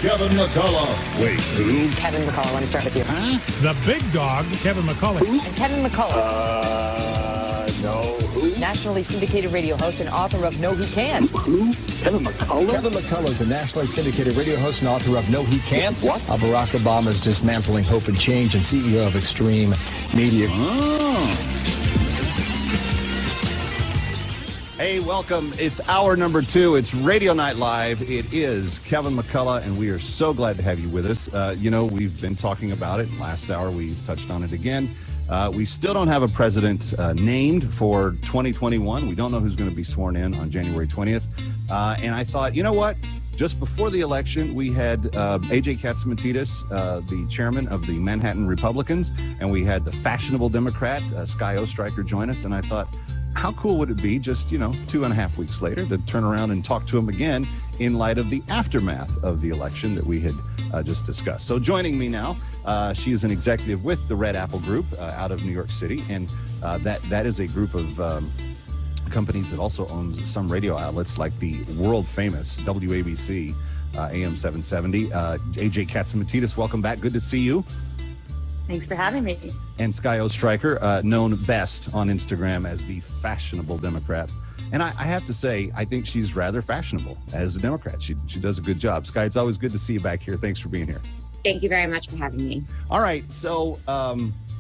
Kevin McCullough. Wait, who? Kevin McCullough, let me start with you. Huh? The big dog, Kevin McCullough. And Kevin McCullough. No. Who? Nationally syndicated radio host and author of No He Can't. Who? Kevin McCullough? Kevin McCullough is a nationally syndicated radio host and author of No He Can't. What? Barack Obama's Dismantling Hope and Change and CEO of Extreme Media. Oh. Hey, welcome. It's hour number 2. It's Radio Night Live. It is Kevin McCullough, and we are so glad to have you with us. We've been talking about it. Last hour, we touched on it again. We still don't have a president named for 2021. We don't know who's going to be sworn in on January 20th. And I thought, you know what? Just before the election, we had A.J. Catsimatidis, the chairman of the Manhattan Republicans, and we had the fashionable Democrat, Skye Ostreicher, join us. And I thought, how cool would it be just, 2.5 weeks later to turn around and talk to him again in light of the aftermath of the election that we had just discussed. So joining me now, she is an executive with the Red Apple Group out of New York City. And that is a group of companies that also owns some radio outlets like the world famous WABC AM 770. A.J. Catsimatidis, welcome back. Good to see you. Thanks for having me. And Skye Ostreicher, known best on Instagram as the fashionable Democrat. And I have to say, I think she's rather fashionable as a Democrat. She does a good job. Skye, it's always good to see you back here. Thanks for being here. Thank you very much for having me. All right. So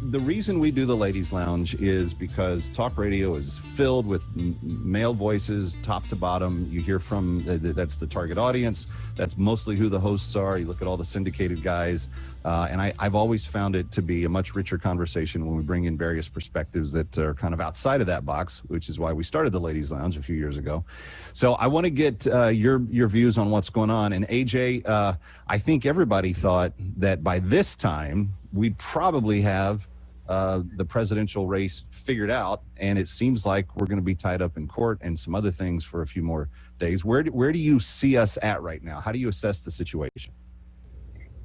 the reason we do the Ladies Lounge is because talk radio is filled with male voices, top to bottom. You hear from, that's the target audience. That's mostly who the hosts are. You look at all the syndicated guys. And I've always found it to be a much richer conversation when we bring in various perspectives that are kind of outside of that box, which is why we started the Ladies Lounge a few years ago. So I want to get your views on what's going on. And AJ, I think everybody thought that by this time we'd probably have the presidential race figured out, and it seems like we're going to be tied up in court and some other things for a few more days. Where do you see us at right now? How do you assess the situation?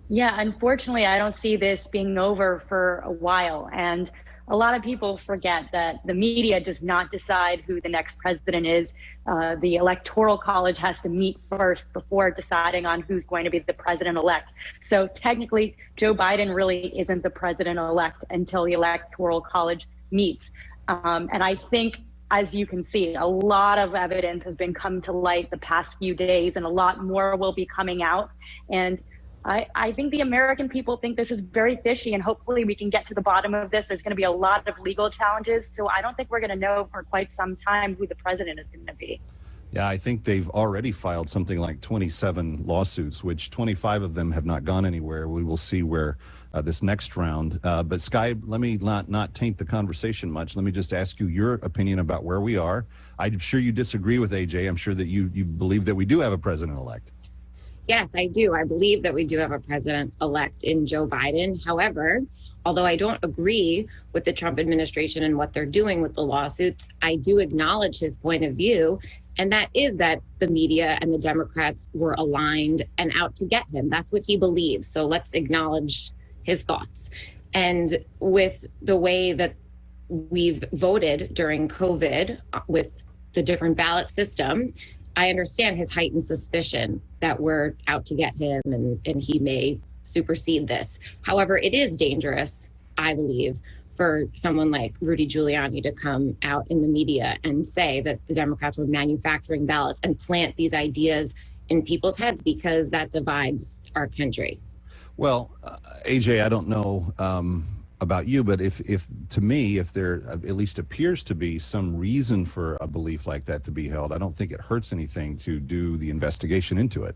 Yeah, unfortunately, I don't see this being over for a while. And a lot of people forget that the media does not decide who the next president is. The Electoral College has to meet first before deciding on who's going to be the president-elect. So technically, Joe Biden really isn't the president-elect until the Electoral College meets. And I think, as you can see, a lot of evidence has been come to light the past few days, and a lot more will be coming out. And I think the American people think this is very fishy, and hopefully we can get to the bottom of this. There's going to be a lot of legal challenges, so I don't think we're going to know for quite some time who the president is going to be. Yeah, I think they've already filed something like 27 lawsuits, which 25 of them have not gone anywhere. We will see where this next round. But Skye, let me not taint the conversation much. Let me just ask you your opinion about where we are. I'm sure you disagree with AJ. I'm sure that you believe that we do have a president-elect. Yes, I do. I believe that we do have a president-elect in Joe Biden. However, although I don't agree with the Trump administration and what they're doing with the lawsuits, I do acknowledge his point of view. And that is that the media and the Democrats were aligned and out to get him. That's what he believes. So let's acknowledge his thoughts. And with the way that we've voted during COVID with the different ballot system, I understand his heightened suspicion that we're out to get him and he may supersede this. However, it is dangerous, I believe, for someone like Rudy Giuliani to come out in the media and say that the Democrats were manufacturing ballots and plant these ideas in people's heads, because that divides our country. Well, AJ, I don't know about you, but if to me, if there at least appears to be some reason for a belief like that to be held, I don't think it hurts anything to do the investigation into it.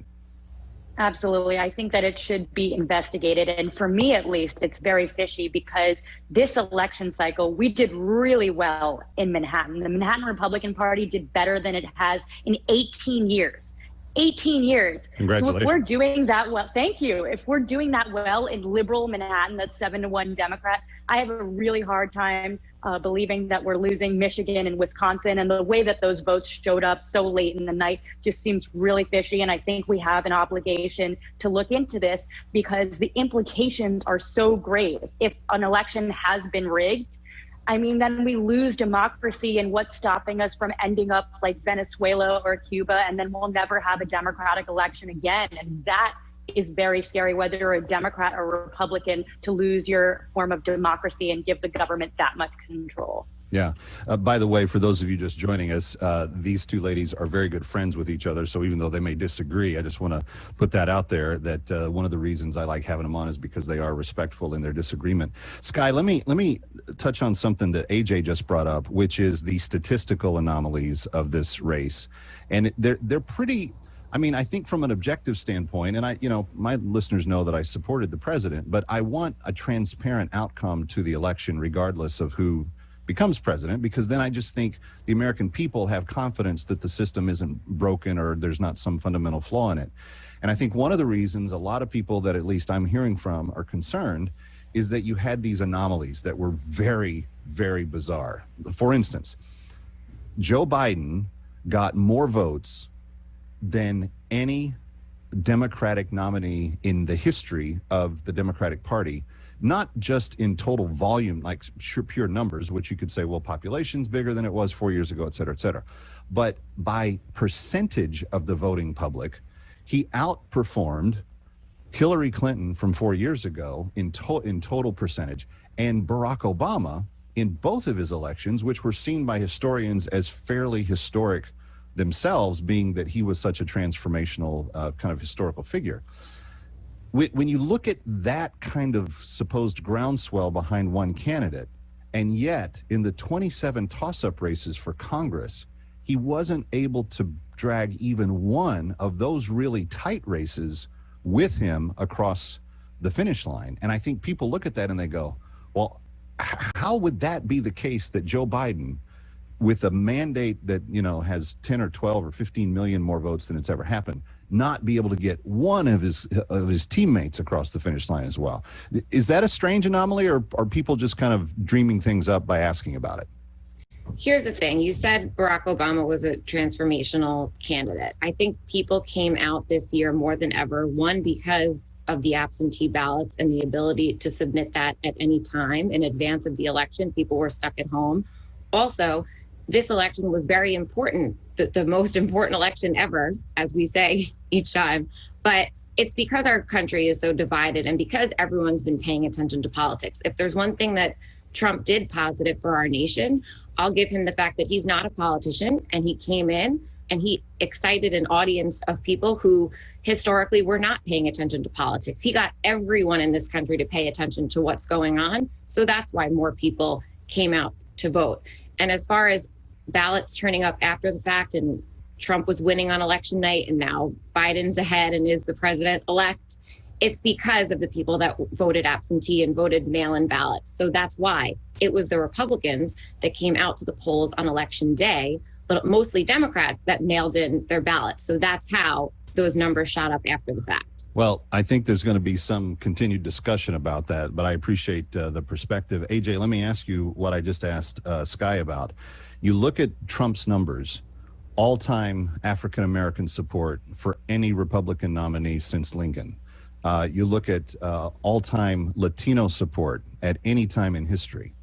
Absolutely. I think that it should be investigated. And for me, at least, it's very fishy because this election cycle, we did really well in Manhattan. The Manhattan Republican Party did better than it has in 18 years. 18 years. Congratulations. So if we're doing that well, thank you. If we're doing that well in liberal Manhattan, that's 7-1 Democrat, I have a really hard time believing that we're losing Michigan and Wisconsin. And the way that those votes showed up so late in the night just seems really fishy. And I think we have an obligation to look into this because the implications are so great. If an election has been rigged, I mean, then we lose democracy, and what's stopping us from ending up like Venezuela or Cuba, and then we'll never have a democratic election again. And that is very scary, whether you're a Democrat or Republican, to lose your form of democracy and give the government that much control. Yeah. By the way, for those of you just joining us, these two ladies are very good friends with each other. So even though they may disagree, I just want to put that out there, that one of the reasons I like having them on is because they are respectful in their disagreement. Skye, let me touch on something that AJ just brought up, which is the statistical anomalies of this race. And they're pretty, I mean, I think from an objective standpoint, and my listeners know that I supported the president, but I want a transparent outcome to the election, regardless of who becomes president, because then I just think the American people have confidence that the system isn't broken or there's not some fundamental flaw in it. And I think one of the reasons a lot of people that at least I'm hearing from are concerned is that you had these anomalies that were very, very bizarre. For instance, Joe Biden got more votes than any Democratic nominee in the history of the Democratic Party, not just in total volume, like pure numbers, which you could say, well, population's bigger than it was 4 years ago, et cetera, but by percentage of the voting public, he outperformed Hillary Clinton from 4 years ago in total percentage, and Barack Obama in both of his elections, which were seen by historians as fairly historic themselves, being that he was such a transformational kind of historical figure. When you look at that kind of supposed groundswell behind one candidate, and yet in the 27 toss-up races for Congress, he wasn't able to drag even one of those really tight races with him across the finish line. And I think people look at that and they go, well, how would that be the case that Joe Biden, with a mandate that, has 10 or 12 or 15 million more votes than it's ever happened, not be able to get one of his teammates across the finish line as well? Is that a strange anomaly, or are people just kind of dreaming things up by asking about it? Here's the thing. You said Barack Obama was a transformational candidate. I think people came out this year more than ever, one, because of the absentee ballots and the ability to submit that at any time in advance of the election. People were stuck at home. Also, this election was very important, the most important election ever, as we say each time. But it's because our country is so divided and because everyone's been paying attention to politics. If there's one thing that Trump did positive for our nation, I'll give him the fact that he's not a politician, and he came in and he excited an audience of people who historically were not paying attention to politics. He got everyone in this country to pay attention to what's going on. So that's why more people came out to vote. And as far as ballots turning up after the fact, and Trump was winning on election night and now Biden's ahead and is the president-elect, it's because of the people that voted absentee and voted mail-in ballots. So that's why it was the Republicans that came out to the polls on election day, but mostly Democrats that mailed in their ballots. So that's how those numbers shot up after the fact. Well, I think there's going to be some continued discussion about that, but I appreciate the perspective. AJ, let me ask you what I just asked Skye about. You look at Trump's numbers, all-time African-American support for any Republican nominee since Lincoln. You look at all-time Latino support at any time in history.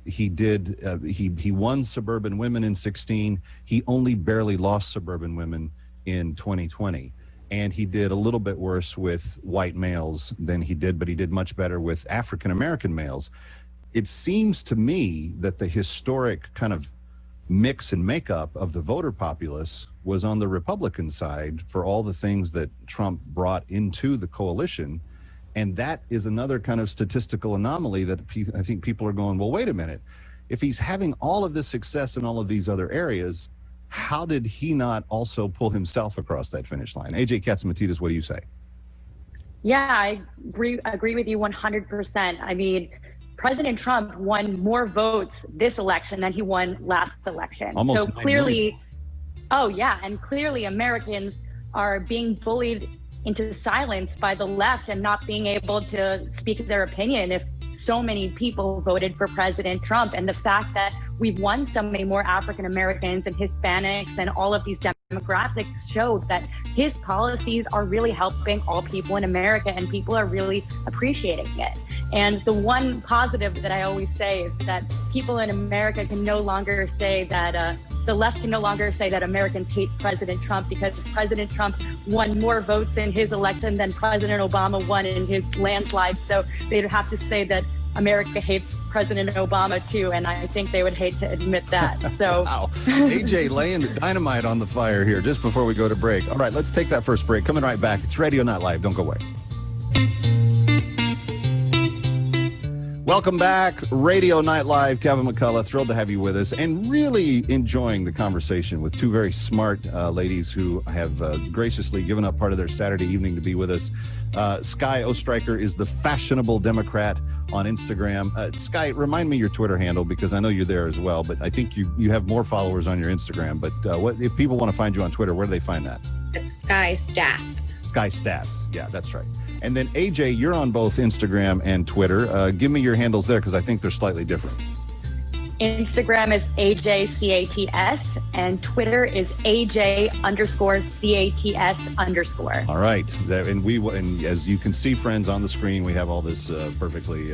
He won suburban women in 2016. He only barely lost suburban women in 2020. And he did a little bit worse with white males than he did, but he did much better with African-American males. It seems to me that the historic kind of mix and makeup of the voter populace was on the Republican side for all the things that Trump brought into the coalition. And that is another kind of statistical anomaly that I think people are going, well, wait a minute. If he's having all of this success in all of these other areas, how did he not also pull himself across that finish line? AJ Catsimatidis, what do you say? Yeah, I agree with you 100%. I mean, President Trump won more votes this election than he won last election. Almost so clearly, and clearly Americans are being bullied into silence by the left and not being able to speak their opinion if so many people voted for President Trump. And the fact that we've won so many more African Americans and Hispanics and all of these demographics show that his policies are really helping all people in America, and people are really appreciating it. And the one positive that I always say is that people in America can no longer say that the left can no longer say that Americans hate President Trump because President Trump won more votes in his election than President Obama won in his landslide. So they'd have to say that America hates President Obama too, and I think they would hate to admit that. So, wow. AJ laying the dynamite on the fire here just before we go to break. All right, let's take that first break. Coming right back. It's Radio Night Live. Don't go away. Welcome back. Radio Night Live. Kevin McCullough, thrilled to have you with us and really enjoying the conversation with two very smart ladies who have graciously given up part of their Saturday evening to be with us. Skye Ostreicher is the fashionable Democrat on Instagram. Skye, remind me your Twitter handle because I know you're there as well, but I think you have more followers on your Instagram. But what if people want to find you on Twitter, where do they find that? It's Skye Stats. Skye Stats. Yeah, that's right. And then AJ, you're on both Instagram and Twitter. Give me your handles there because I think they're slightly different. Instagram is AJCATS and Twitter is AJ_CATS_. All right. And as you can see, friends, on the screen, we have all this perfectly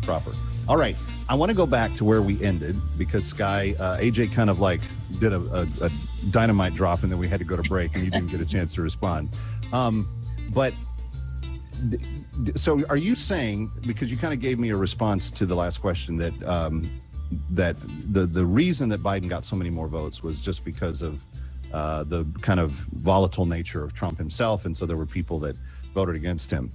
proper. All right. I want to go back to where we ended because Skye, AJ kind of like did a dynamite drop and then we had to go to break and you didn't get a chance to respond. So are you saying, because you kind of gave me a response to the last question, that that the reason that Biden got so many more votes was just because of the kind of volatile nature of Trump himself, and so there were people that voted against him.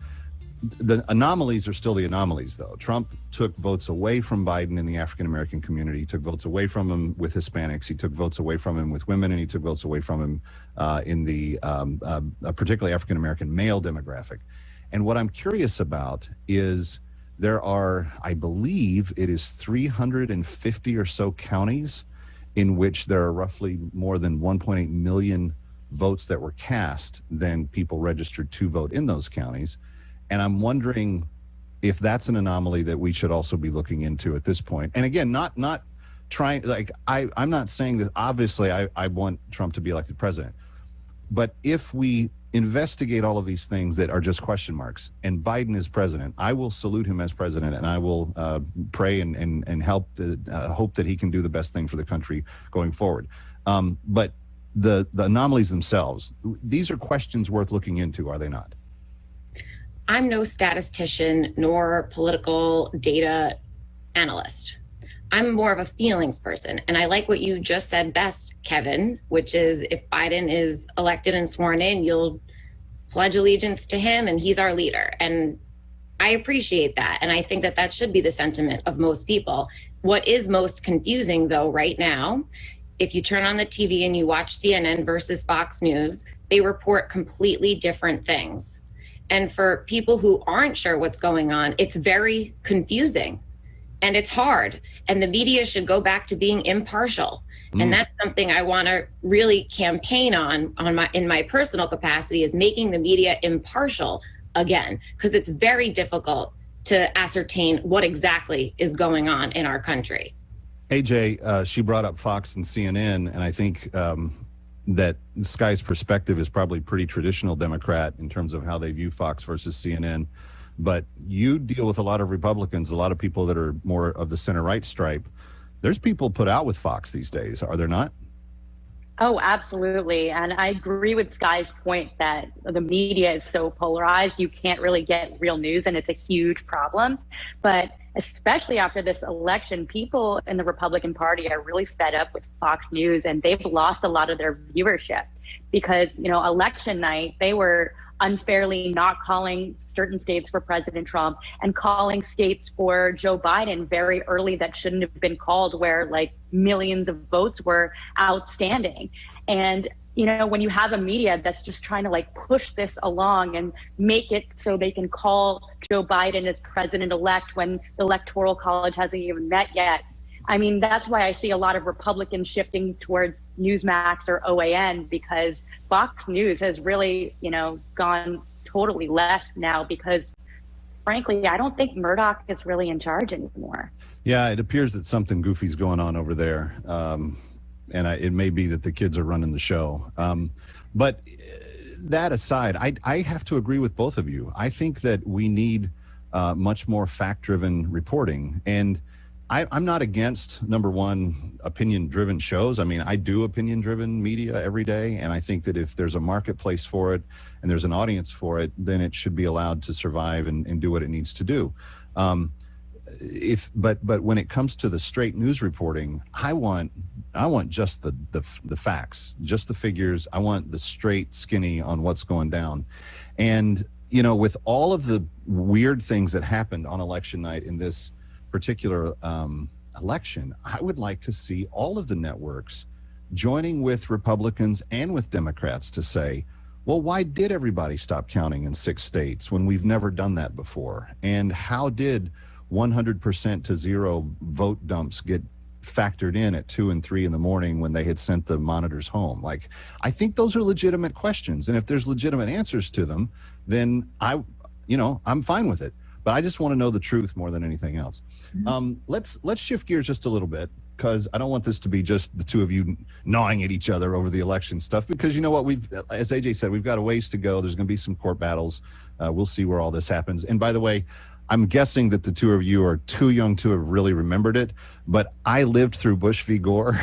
The anomalies are still the anomalies, though. Trump took votes away from Biden in the African-American community. He took votes away from him with Hispanics. He took votes away from him with women, and he took votes away from him in the particularly African-American male demographic. And what I'm curious about is there are, I believe it is 350 or so counties in which there are roughly more than 1.8 million votes that were cast than people registered to vote in those counties. And I'm wondering if that's an anomaly that we should also be looking into at this point. And again, not trying, like, I'm not saying that obviously I want Trump to be elected president, but if we investigate all of these things that are just question marks and Biden is president, I will salute him as president and I will pray and help hope that he can do the best thing for the country going forward. But the anomalies themselves, these are questions worth looking into, are they not? I'm no statistician nor political data analyst. I'm more of a feelings person. And I like what you just said best, Kevin, which is if Biden is elected and sworn in, you'll pledge allegiance to him and he's our leader. And I appreciate that. And I think that that should be the sentiment of most people. What is most confusing, though, right now, if you turn on the TV and you watch CNN versus Fox News, they report completely different things. And for people who aren't sure what's going on, it's very confusing and it's hard. And the media should go back to being impartial. And that's something I want to really campaign on in my personal capacity, is making the media impartial again, because it's very difficult to ascertain what exactly is going on in our country. AJ, she brought up Fox and CNN, and I think that Skye's perspective is probably pretty traditional Democrat in terms of how they view Fox versus CNN. But you deal with a lot of Republicans, a lot of people that are more of the center-right stripe. There's people put out with Fox these days, are there not? Oh, absolutely. And I agree with Skye's point that the media is so polarized, you can't really get real news, and it's a huge problem. But especially after this election, people in the Republican Party are really fed up with Fox News, and they've lost a lot of their viewership because, election night, they were unfairly not calling certain states for President Trump and calling states for Joe Biden very early that shouldn't have been called, where like millions of votes were outstanding. And when you have a media that's just trying to like push this along and make it so they can call Joe Biden as president-elect when the Electoral College hasn't even met yet, I mean, that's why I see a lot of Republicans shifting towards Newsmax or OAN, because Fox News has really, gone totally left now because, frankly, I don't think Murdoch is really in charge anymore. Yeah, it appears that something goofy's going on over there. And it may be that the kids are running the show. But that aside, I have to agree with both of you. I think that we need much more fact-driven reporting. And I'm not against, number one, opinion-driven shows. I mean, I do opinion-driven media every day, and I think that if there's a marketplace for it and there's an audience for it, then it should be allowed to survive and do what it needs to do. But when it comes to the straight news reporting, I want just the facts, just the figures. I want the straight skinny on what's going down. And, you know, with all of the weird things that happened on election night in this particular election, I would like to see all of the networks joining with Republicans and with Democrats to say, well, why did everybody stop counting in 6 states when we've never done that before? And how did 100% to zero vote dumps get factored in at 2 and 3 in the morning when they had sent the monitors home? Like, I think those are legitimate questions. And if there's legitimate answers to them, then I'm fine with it. But I just want to know the truth more than anything else. Let's shift gears just a little bit, because I don't want this to be just the two of you gnawing at each other over the election stuff, because you know what, as AJ said, we've got a ways to go. There's going to be some court battles. We'll see where all this happens. And by the way, I'm guessing that the two of you are too young to have really remembered it, but I lived through Bush v. Gore,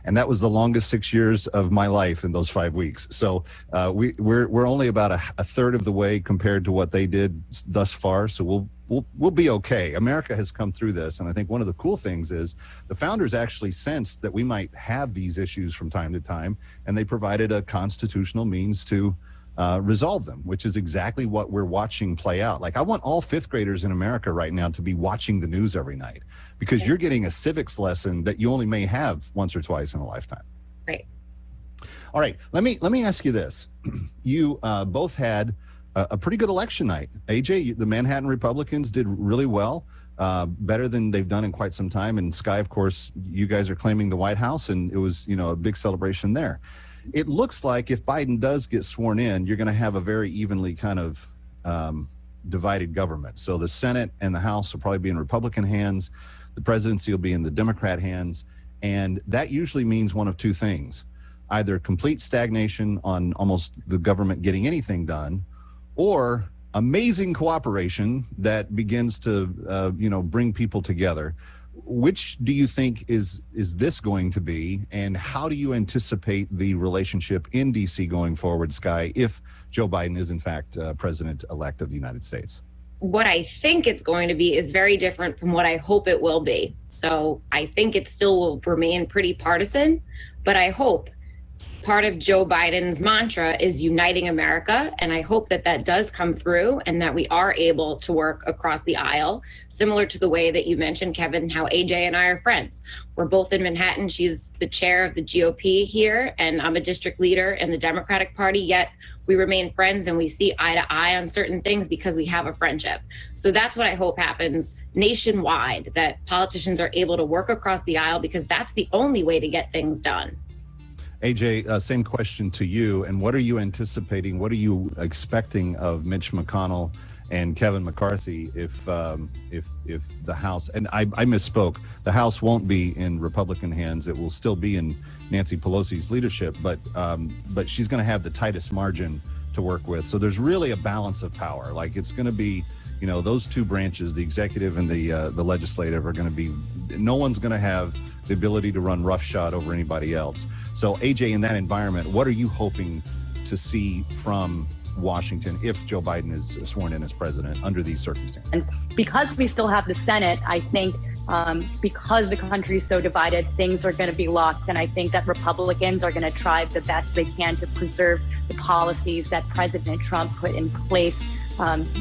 and that was the longest 6 years of my life in those 5 weeks. So we're only about a third of the way compared to what they did thus far. So we'll be okay. America has come through this, and I think one of the cool things is the founders actually sensed that we might have these issues from time to time, and they provided a constitutional means to resolve them, which is exactly what we're watching play out. Like, I want all 5th graders in America right now to be watching the news every night, because you're getting a civics lesson that you only may have once or twice in a lifetime. Right. All right. Let me ask you this. You both had a pretty good election night. AJ, the Manhattan Republicans did really well, better than they've done in quite some time. And Skye, of course, you guys are claiming the White House, and it was, a big celebration there. It looks like if Biden does get sworn in, you're going to have a very evenly kind of divided government. So the Senate and the House will probably be in Republican hands. The presidency will be in the Democrat hands. And that usually means one of two things: either complete stagnation on almost the government getting anything done, or amazing cooperation that begins to, bring people together. Which do you think is this going to be, and how do you anticipate the relationship in D.C. going forward, Skye, if Joe Biden is in fact president-elect of the United States? What I think it's going to be is very different from what I hope it will be. So I think it still will remain pretty partisan, but I hope part of Joe Biden's mantra is uniting America. And I hope that that does come through, and that we are able to work across the aisle, similar to the way that you mentioned, Kevin, how AJ and I are friends. We're both in Manhattan. She's the chair of the GOP here, and I'm a district leader in the Democratic Party, yet we remain friends and we see eye to eye on certain things because we have a friendship. So that's what I hope happens nationwide, that politicians are able to work across the aisle, because that's the only way to get things done. AJ, same question to you. And what are you anticipating? What are you expecting of Mitch McConnell and Kevin McCarthy if the House, and I misspoke, the House won't be in Republican hands. It will still be in Nancy Pelosi's leadership, but she's going to have the tightest margin to work with. So there's really a balance of power. Like, it's going to be, those two branches, the executive and the legislative, are going to be, no one's going to have the ability to run roughshod over anybody else. So AJ, in that environment, what are you hoping to see from Washington if Joe Biden is sworn in as president under these circumstances? And because we still have the Senate, I think because the country is so divided, things are going to be locked. And I think that Republicans are going to try the best they can to preserve the policies that President Trump put in place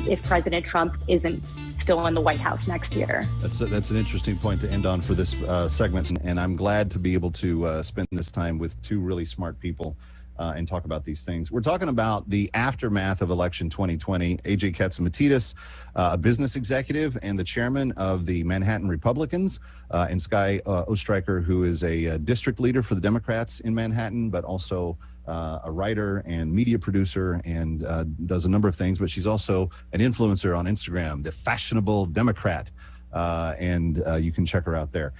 if President Trump isn't still in the White House next year. That's an interesting point to end on for this segment, and I'm glad to be able to spend this time with two really smart people and talk about these things. We're talking about the aftermath of election 2020. AJ Catsimatidis, a business executive and the chairman of the Manhattan Republicans, and Skye Ostreicher, who is a district leader for the Democrats in Manhattan, but also a writer and media producer, and does a number of things, but she's also an influencer on Instagram, the Fashionable Democrat, and you can check her out there.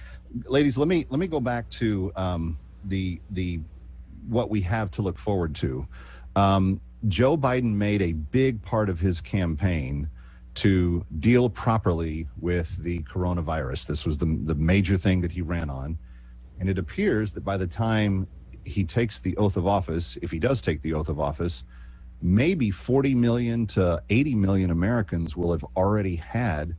Ladies, let me go back to the what we have to look forward to. Joe Biden made a big part of his campaign to deal properly with the coronavirus. This was the major thing that he ran on. And it appears that by the time he takes the oath of office, if he does take the oath of office, maybe 40 million to 80 million Americans will have already had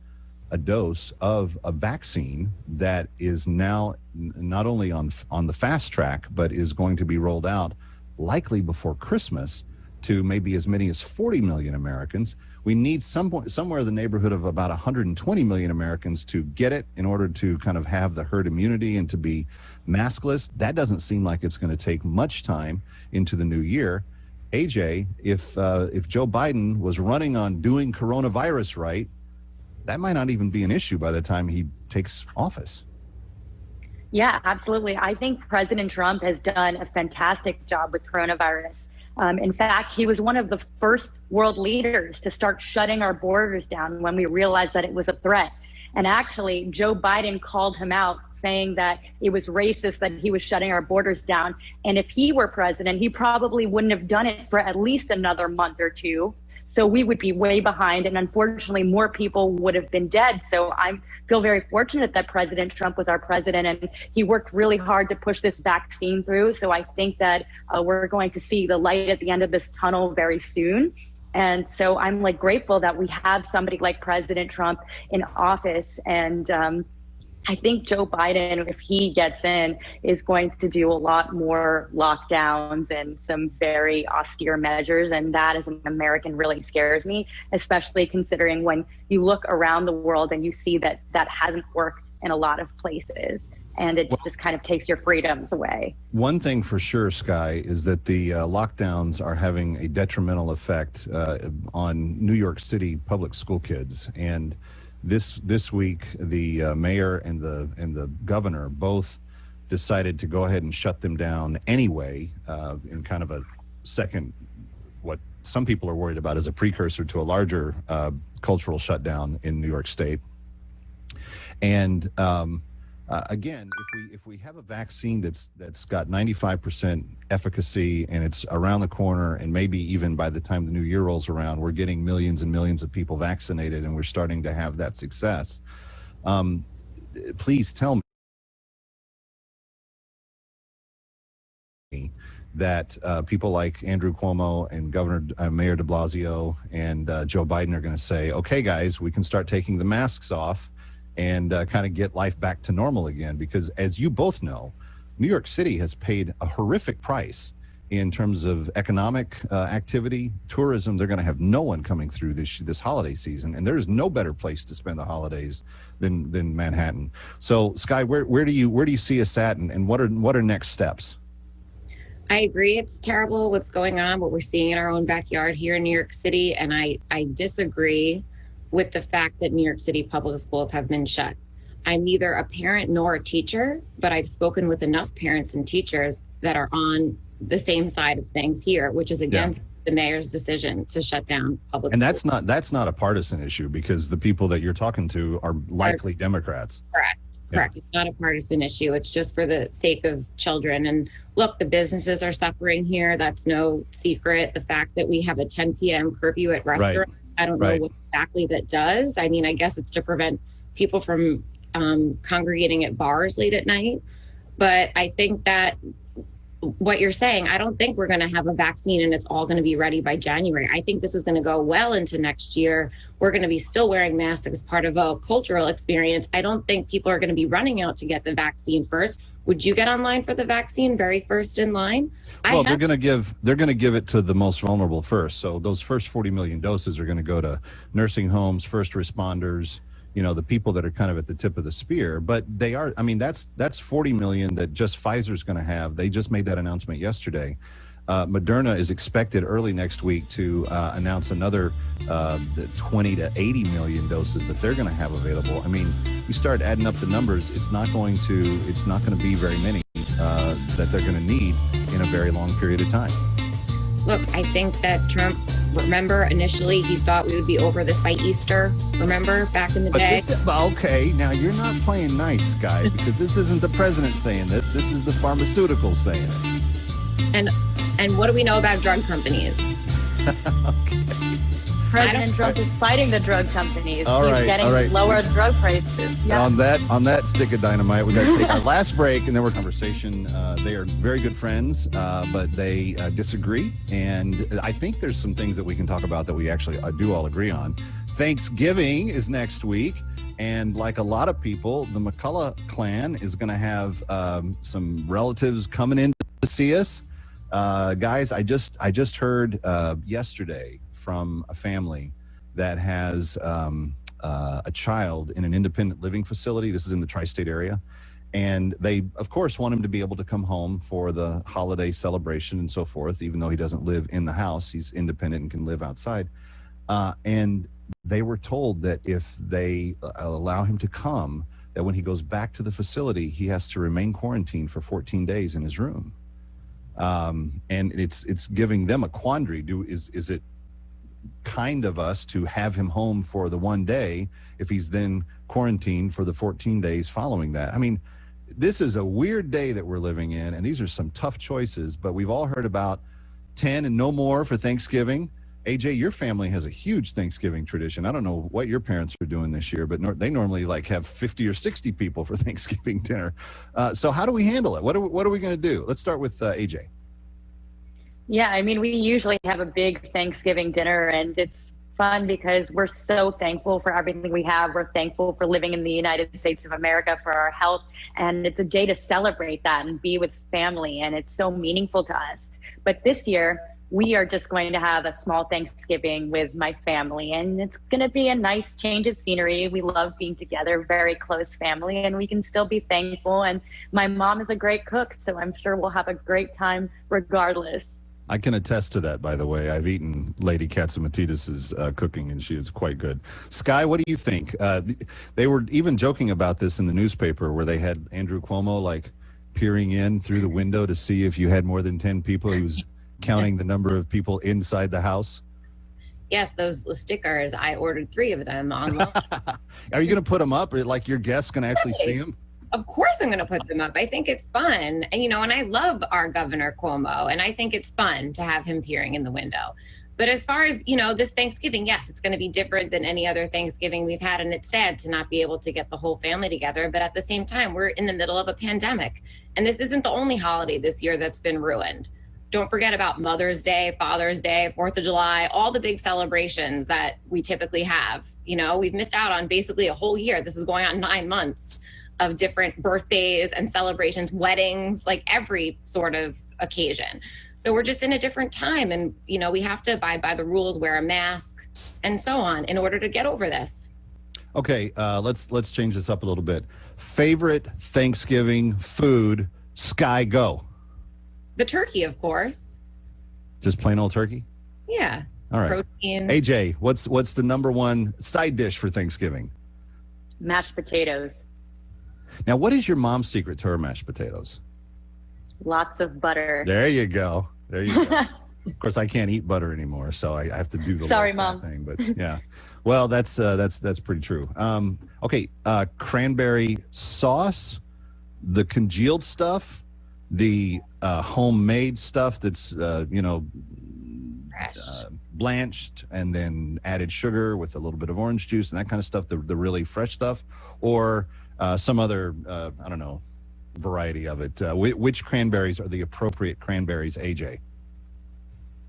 a dose of a vaccine that is now not only on the fast track, but is going to be rolled out likely before Christmas to maybe as many as 40 million Americans. We need somewhere in the neighborhood of about 120 million Americans to get it in order to kind of have the herd immunity and to be maskless. That doesn't seem like it's going to take much time into the new year. AJ, if Joe Biden was running on doing coronavirus right, that might not even be an issue by the time he takes office. Yeah, absolutely. I think President Trump has done a fantastic job with coronavirus. In fact, he was one of the first world leaders to start shutting our borders down when we realized that it was a threat. And actually, Joe Biden called him out, saying that it was racist that he was shutting our borders down. And if he were president, he probably wouldn't have done it for at least another month or two. So we would be way behind. And unfortunately, more people would have been dead. So I feel very fortunate that President Trump was our president, and he worked really hard to push this vaccine through. So I think that we're going to see the light at the end of this tunnel very soon. And so I'm grateful that we have somebody like President Trump in office. And I think Joe Biden, if he gets in, is going to do a lot more lockdowns and some very austere measures. And that as an American really scares me, especially considering when you look around the world and you see that that hasn't worked in a lot of places. And it just kind of takes your freedoms away. One thing for sure, Skye, is that the lockdowns are having a detrimental effect on New York City public school kids. And this week, the mayor and the governor both decided to go ahead and shut them down anyway, in kind of a second, what some people are worried about as a precursor to a larger cultural shutdown in New York State. And again, if we have a vaccine that's got 95% efficacy and it's around the corner, and maybe even by the time the new year rolls around, we're getting millions and millions of people vaccinated and we're starting to have that success. Please tell me that people like Andrew Cuomo and Mayor de Blasio and Joe Biden are going to say, okay, guys, we can start taking the masks off and kind of get life back to normal again. Because as you both know, New York City has paid a horrific price in terms of economic activity, tourism. They're going to have no one coming through this holiday season, and there's no better place to spend the holidays than Manhattan. So, Skye, where do you see us at, and what are next steps? I agree. It's terrible what's going on, what we're seeing in our own backyard here in New York City, and I disagree with the fact that New York City public schools have been shut. I'm neither a parent nor a teacher, but I've spoken with enough parents and teachers that are on the same side of things here, which is against the mayor's decision to shut down public schools. And that's not a partisan issue, because the people that you're talking to are likely Democrats. Correct. It's not a partisan issue. It's just for the sake of children. And look, the businesses are suffering here. That's no secret. The fact that we have a 10 p.m. curfew at restaurants, I don't know what exactly that does. I mean, I guess it's to prevent people from congregating at bars late at night. But I think that what you're saying, I don't think we're going to have a vaccine and it's all going to be ready by January. I think this is going to go well into next year. We're going to be still wearing masks as part of a cultural experience. I don't think people are going to be running out to get the vaccine first. Would you get online for the vaccine very first in line? Well, they're going to give it to the most vulnerable first. So those first 40 million doses are going to go to nursing homes, first responders, the people that are kind of at the tip of the spear. But they are, I mean, that's 40 million that just Pfizer's going to have. They just made that announcement yesterday. Moderna is expected early next week to announce another 20 to 80 million doses that they're going to have available. I mean, you start adding up the numbers, it's not going to be very many that they're going to need in a very long period of time. Look, I think that Trump, remember, initially he thought we would be over this by Easter. Remember, back in the day? Okay, now you're not playing nice, Skye, because this isn't the president saying this. This is the pharmaceuticals saying it. And what do we know about drug companies? Okay. President Trump is fighting the drug companies. All He's right, getting all right. lower drug prices. Yeah. On that stick of dynamite, we got to take our last break, and then we're conversation. They are very good friends, but they disagree, and I think there's some things that we can talk about that we actually do all agree on. Thanksgiving is next week, and like a lot of people, the McCullough clan is going to have some relatives coming in to see us. Guys, I just heard yesterday from a family that has a child in an independent living facility. This is in the tri-state area. And they, of course, want him to be able to come home for the holiday celebration and so forth, even though he doesn't live in the house. He's independent and can live outside. And they were told that if they allow him to come, that when he goes back to the facility, he has to remain quarantined for 14 days in his room. And it's giving them a quandary. Is it kind of us to have him home for the one day if he's then quarantined for the 14 days following that? I mean, this is a weird day that we're living in, and these are some tough choices, but we've all heard about 10 and no more for Thanksgiving. AJ, your family has a huge Thanksgiving tradition. I don't know what your parents are doing this year, but they normally like have 50 or 60 people for Thanksgiving dinner. So how do we handle it? What are we going to do? Let's start with AJ. Yeah, I mean, we usually have a big Thanksgiving dinner, and it's fun because we're so thankful for everything we have. We're thankful for living in the United States of America, for our health, and it's a day to celebrate that and be with family, and it's so meaningful to us. But this year, we are just going to have a small Thanksgiving with my family, and it's going to be a nice change of scenery. We love being together, very close family, and we can still be thankful. And my mom is a great cook, so I'm sure we'll have a great time regardless. I can attest to that, by the way. I've eaten Lady Catsimatidis' cooking, and she is quite good. Skye, what do you think? They were even joking about this in the newspaper where they had Andrew Cuomo like peering in through the window to see if you had more than 10 people. He was counting the number of people inside the house. Yes, those stickers. I ordered 3 of them online. Are you going to put them up? Or like your guests can actually see them? Of course I'm going to put them up. I think it's fun. And, and I love our Governor Cuomo, and I think it's fun to have him peering in the window. But as far as, this Thanksgiving, yes, it's going to be different than any other Thanksgiving we've had. And it's sad to not be able to get the whole family together. But at the same time, we're in the middle of a pandemic. And this isn't the only holiday this year that's been ruined. Don't forget about Mother's Day, Father's Day, 4th of July, all the big celebrations that we typically have. We've missed out on basically a whole year. This is going on 9 months of different birthdays and celebrations, weddings, like every sort of occasion. So we're just in a different time, and we have to abide by the rules, wear a mask, and so on in order to get over this. Okay, let's change this up a little bit. Favorite Thanksgiving food, Skye, go. The turkey, of course. Just plain old turkey? Yeah. All right. Protein. AJ, what's the number one side dish for Thanksgiving? Mashed potatoes. Now, what is your mom's secret to her mashed potatoes? Lots of butter. There you go. Of course, I can't eat butter anymore, so I have to do the Sorry, low-fat Mom. thing. But yeah, well, that's pretty true. Okay, cranberry sauce, the congealed stuff, the homemade stuff that's blanched and then added sugar with a little bit of orange juice and that kind of stuff. The really fresh stuff, or some other variety of it. Which cranberries are the appropriate cranberries, AJ?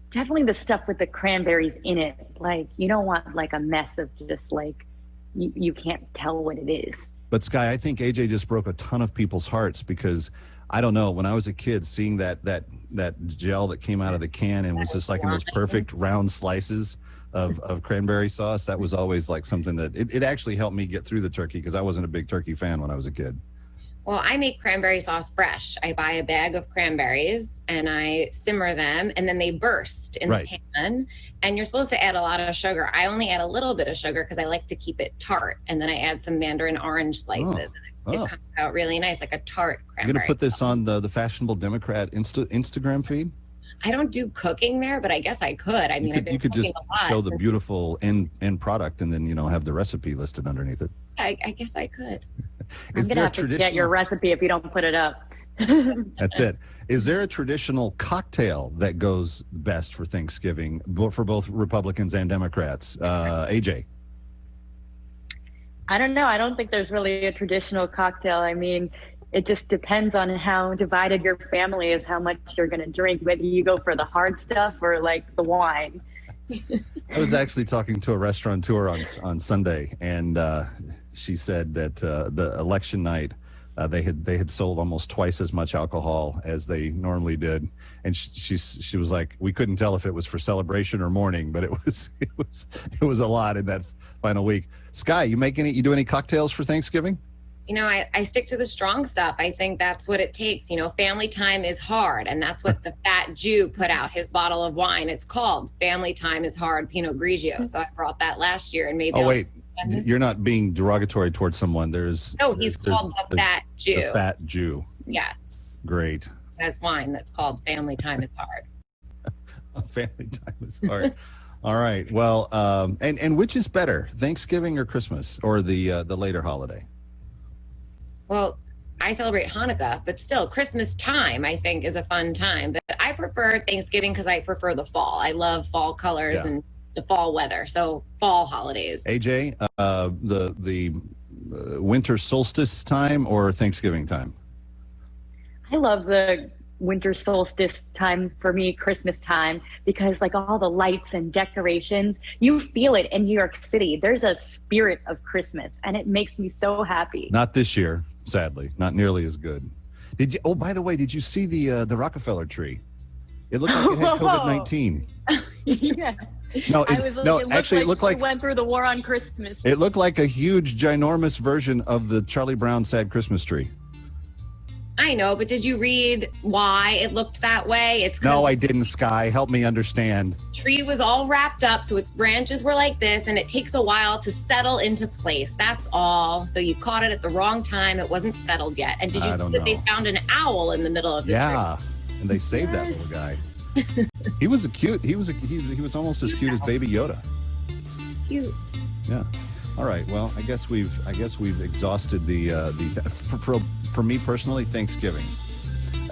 Definitely the stuff with the cranberries in it. Like, you don't want like a mess of just like, you can't tell what it is. But Skye, I think AJ just broke a ton of people's hearts because I don't know, when I was a kid, seeing that gel that came out of the can and was just like in those perfect round slices of cranberry sauce, that was always like something that it actually helped me get through the turkey because I wasn't a big turkey fan when I was a kid. Well, I make cranberry sauce fresh. I buy a bag of cranberries and I simmer them, and then they burst in the pan. And you're supposed to add a lot of sugar. I only add a little bit of sugar because I like to keep it tart. And then I add some mandarin orange slices. It comes out really nice, like a tart cranberry. You're going to put this sauce. on the Fashionable Democrat Instagram feed? I don't do cooking there, but I guess I could. I mean, I've been you could cooking just a lot. show the beautiful end product and then, have the recipe listed underneath it. I guess I could. I'm going to have to get your recipe if you don't put it up. That's it. Is there a traditional cocktail that goes best for Thanksgiving for both Republicans and Democrats? AJ? I don't know. I don't think there's really a traditional cocktail. I mean, it just depends on how divided your family is, how much you're going to drink, whether you go for the hard stuff or like the wine. I was actually talking to a restaurateur on Sunday, and she said that the election night, they had sold almost twice as much alcohol as they normally did, and she was like, we couldn't tell if it was for celebration or mourning, but it was a lot in that final week. Skye, you do any cocktails for Thanksgiving? I stick to the strong stuff. I think that's what it takes. Family time is hard, and that's what the fat Jew put out, his bottle of wine. It's called Family Time is Hard Pinot Grigio. So I brought that last year, and maybe. Oh wait. You're not being derogatory towards someone. He's called the Fat Jew. The Fat Jew. Yes. Great. That's wine. That's called Family Time is Hard. Family Time is hard. All right. Well, and which is better, Thanksgiving or Christmas, or the later holiday? Well, I celebrate Hanukkah, but still, Christmas time, I think, is a fun time. But I prefer Thanksgiving because I prefer the fall. I love fall colors and the fall weather. So fall holidays. AJ, the winter solstice time or Thanksgiving time? I love the winter solstice time, for me, Christmas time, because like all the lights and decorations, you feel it in New York City. There's a spirit of Christmas, and it makes me so happy. Not this year, sadly. Not nearly as good. Did you? Oh, by the way, did you see the Rockefeller tree? It looked like it had COVID-19. Yeah. No, it looked like we went through the war on Christmas. It looked like a huge, ginormous version of the Charlie Brown Sad Christmas tree. I know, but did you read why it looked that way? No, I didn't, Skye. Help me understand. The tree was all wrapped up, so its branches were like this, and it takes a while to settle into place. That's all. So you caught it at the wrong time. It wasn't settled yet. And did you see that they found an owl in the middle of the tree? Yeah, and they saved that little guy. He was he was almost as cute as Baby Yoda. Cute. Yeah. All right. Well, I guess we've exhausted for me personally, Thanksgiving,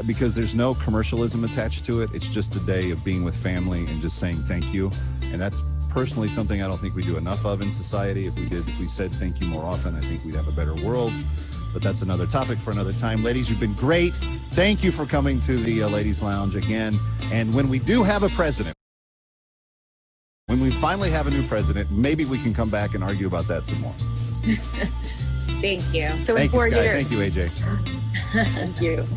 because there's no commercialism attached to it. It's just a day of being with family and just saying thank you, and that's personally something I don't think we do enough of in society. If we said thank you more often, I think we'd have a better world. But that's another topic for another time. Ladies, you've been great. Thank you for coming to the Ladies Lounge again. And when we do have a president, when we finally have a new president, maybe we can come back and argue about that some more. Thank you. So Thank you, Skye. years. Thank you, AJ. Thank you.